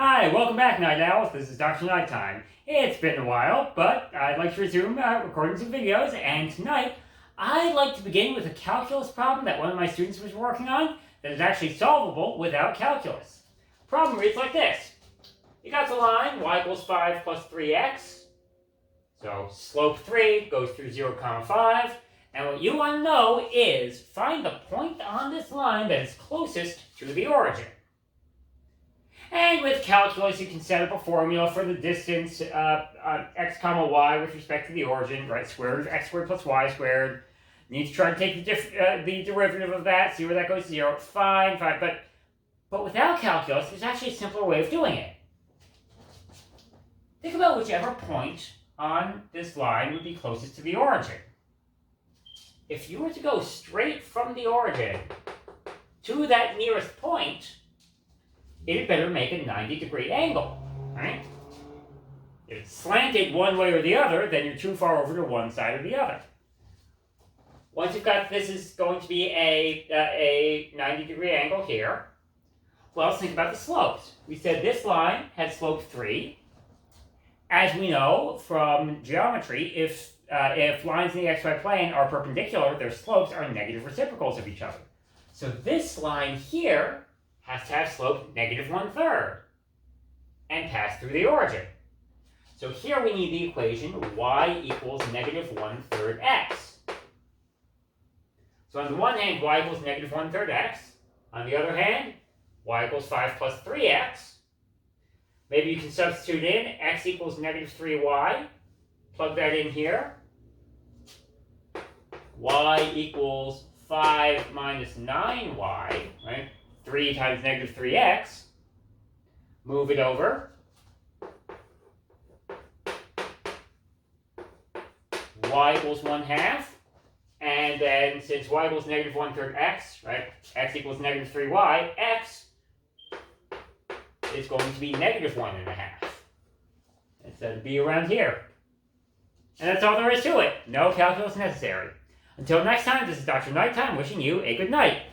Hi, welcome back, Night Owls. This is Dr. Nighttime. It's been a while, but I'd like to resume recording some videos, and tonight I'd like to begin with a calculus problem that one of my students was working on that is actually solvable without calculus. The problem reads like this. You got the line y equals 5 plus 3x. So slope 3 goes through 0, 5. And what you want to know is find the point on this line that is closest to the origin. And with calculus, you can set up a formula for the distance x comma y with respect to the origin, right? Square root of x squared plus y squared. You need to try to take the derivative of that, see where that goes to 0. Fine. But without calculus, there's actually a simpler way of doing it. Think about whichever point on this line would be closest to the origin. If you were to go straight from the origin to that nearest point, it had better make a 90-degree angle, right? If it's slanted one way or the other, then you're too far over to one side or the other. Once you've got this is going to be a 90-degree angle here, well, let's think about the slopes. We said this line had slope 3. As we know from geometry, if lines in the xy plane are perpendicular, their slopes are negative reciprocals of each other. So this line here has to have slope negative 1/3 and pass through the origin. So here we need the equation y equals negative 1/3 x. So on the one hand, y equals negative 1/3 x. On the other hand, y equals 5 plus 3x. Maybe you can substitute in x equals negative 3y. Plug that in here. Y equals 5 minus 9y, right? 3 times negative 3x. Move it over. Y equals 1/2. And then since y equals negative 1/3 x, right? X equals negative 3y, x is going to be negative 1.5. It's going to be around here. And that's all there is to it. No calculus necessary. Until next time, this is Dr. Nighttime wishing you a good night.